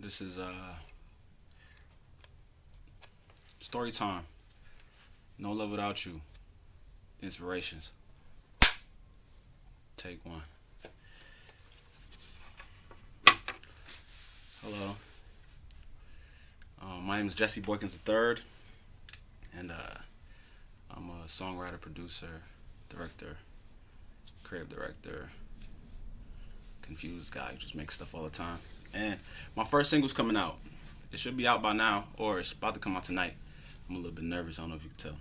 This is story time. No love without you. Inspirations. Take one. Hello. My name is Jesse Boykins III, and I'm a songwriter, producer, director, creative director, confused guy who just makes stuff all the time. And my first single's coming out. It should be out by now, or it's about to come out tonight. I'm a little bit nervous. I don't know if you can tell.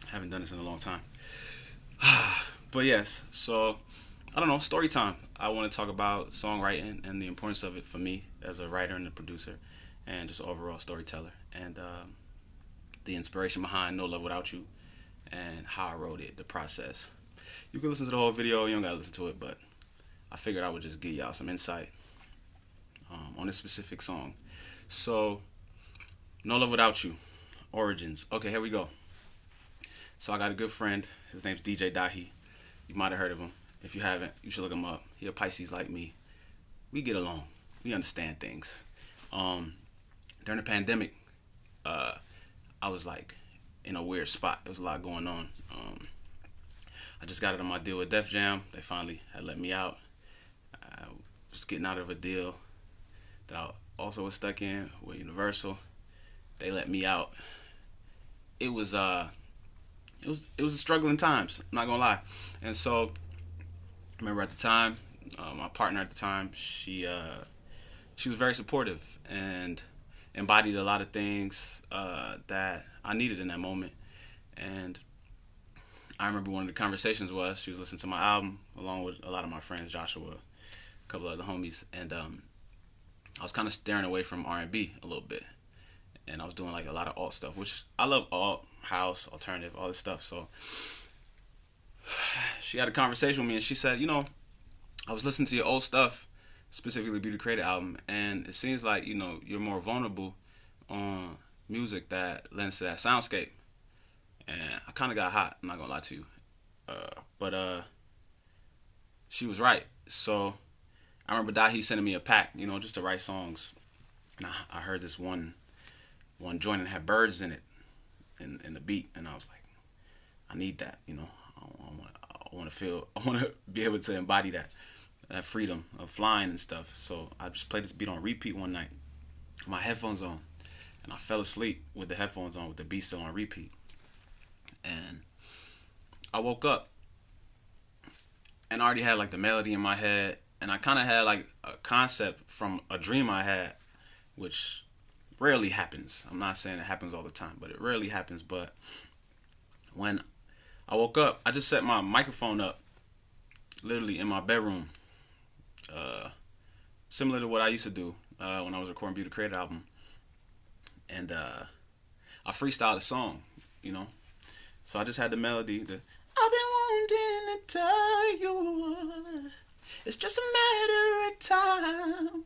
I haven't done this in a long time. But yes, so I don't know, story time. I want to talk about songwriting and the importance of it for me as a writer and a producer, and just overall storyteller, and the inspiration behind No Love Without You, and how I wrote it, the process. You can listen to the whole video. You don't gotta listen to it, but I figured I would just give y'all some insight on this specific song. So, No Love Without You, origins. Okay, here we go. So I got a good friend. His name's DJ Dahi. You might have heard of him. If you haven't, you should look him up. He a Pisces like me. We get along. We understand things. During the pandemic, I was like in a weird spot. There was a lot going on. I just got out of my deal with Def Jam. They finally had let me out. I was getting out of a deal that I also was stuck in with Universal. They let me out. It was a struggling times. I'm not gonna lie. And so, I remember at the time, my partner at the time, she was very supportive and embodied a lot of things that I needed in that moment. And I remember one of the conversations was she was listening to my album along with a lot of my friends, Joshua, a couple of other homies, and I was kind of staring away from R&B a little bit, and I was doing like a lot of alt stuff, which I love, alt, house, alternative, all this stuff. So she had a conversation with me, and she said, I was listening to your old stuff, specifically Beauty Creator album, and it seems like, you're more vulnerable on music that lends to that soundscape. And I kind of got hot, I'm not going to lie to you. But she was right. So I remember Dahi sending me a pack, just to write songs. And I heard this one joint and had birds in it, in the beat. And I was like, I need that, I want to be able to embody that freedom of flying and stuff. So I just played this beat on repeat one night with my headphones on, and I fell asleep with the headphones on with the beat still on repeat. And I woke up and I already had like the melody in my head, and I kind of had like a concept from a dream I had, which rarely happens. I'm not saying it happens all the time, but it rarely happens. But when I woke up, I just set my microphone up literally in my bedroom, similar to what I used to do when I was recording Beauty Creator album. And I freestyled a song, So I just had the melody, I've been wanting to tell you, it's just a matter of time.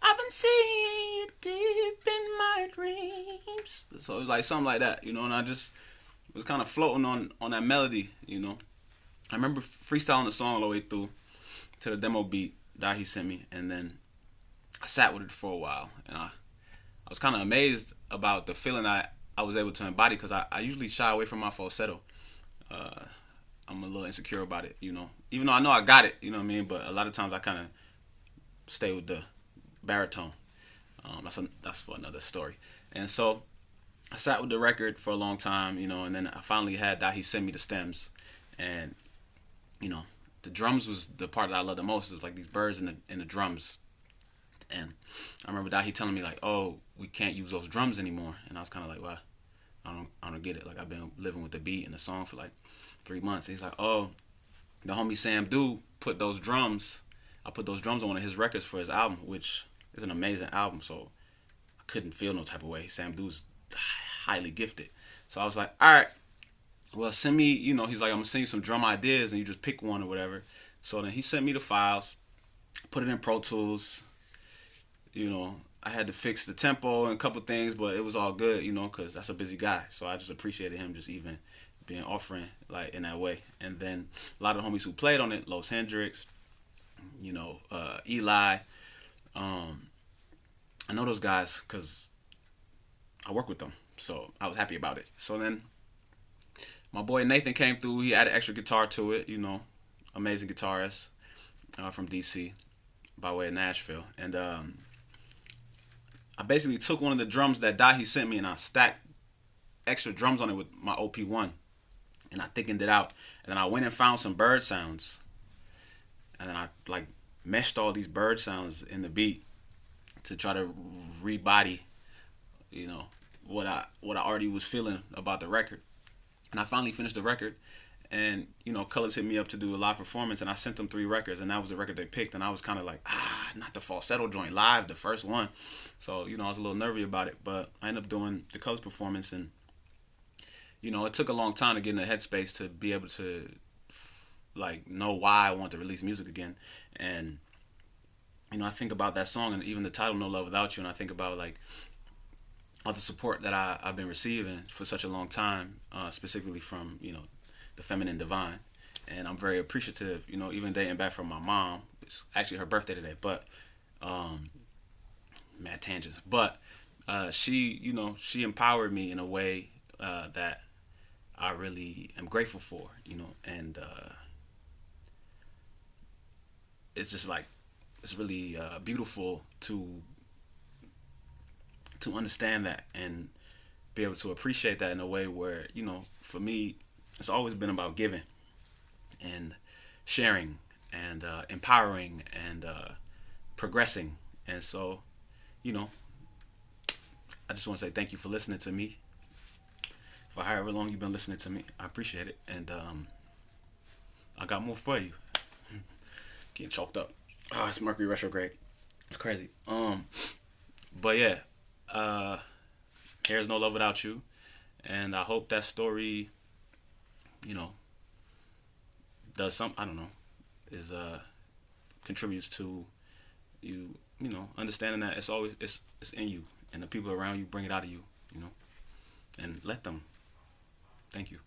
I've been seeing you deep in my dreams. So it was like something like that, and I just was kind of floating on that melody, I remember freestyling the song all the way through to the demo beat that he sent me, and then I sat with it for a while, and I was kind of amazed about the feeling I was able to embody, because I usually shy away from my falsetto. I'm a little insecure about it, even though I know I got it, but a lot of times I kind of stay with the baritone. That's for another story. And so I sat with the record for a long time, and then I finally had that. He sent me the stems, and the drums was the part that I loved the most. It was like these birds in the drums. And I remember that he telling me like, oh, we can't use those drums anymore. And I was kind of like, well, I don't get it. Like, I've been living with the beat and the song for like 3 months. And he's like, oh, the homie Sam Dew put those drums. I put those drums on one of his records for his album, which is an amazing album. So I couldn't feel no type of way. Sam Dew's highly gifted. So I was like, all right, well, send me, he's like, I'm going to send you some drum ideas and you just pick one or whatever. So then he sent me the files, put it in Pro Tools. I had to fix the tempo and a couple things, but it was all good, because that's a busy guy. So I just appreciated him just even being offering like in that way. And then a lot of the homies who played on it, Los Hendrix, Eli, I know those guys because I work with them, so I was happy about it. So then my boy Nathan came through. He added extra guitar to it. Amazing guitarist from DC by way of Nashville, and I basically took one of the drums that Dahi sent me and I stacked extra drums on it with my OP1, and I thickened it out, and then I went and found some bird sounds, and then I like meshed all these bird sounds in the beat to try to rebody, you know, what I already was feeling about the record. And I finally finished the record, and Colors hit me up to do a live performance, and I sent them 3 records, and that was the record they picked, and I was kind of like, not the falsetto joint live, the first one. So I was a little nervy about it, but I ended up doing the Colors performance, and it took a long time to get in the headspace to be able to like know why I want to release music again. And I think about that song and even the title "No Love Without You," and I think about like all the support that I've been receiving for such a long time, specifically from the feminine divine, and I'm very appreciative. Even dating back from my mom. It's actually her birthday today, but mad tangents. But she empowered me in a way that I really am grateful for. And it's just like it's really beautiful to understand that and be able to appreciate that in a way where for me it's always been about giving and sharing and empowering and progressing. And so I just want to say thank you for listening to me for however long you've been listening to me. I appreciate it, and I got more for you. Getting choked up. It's Mercury retrograde. It's crazy. But yeah, There's No Love Without You, and I hope that story, does some. I don't know, is contributes to you, understanding that it's in you, and the people around you bring it out of you, and let them. Thank you.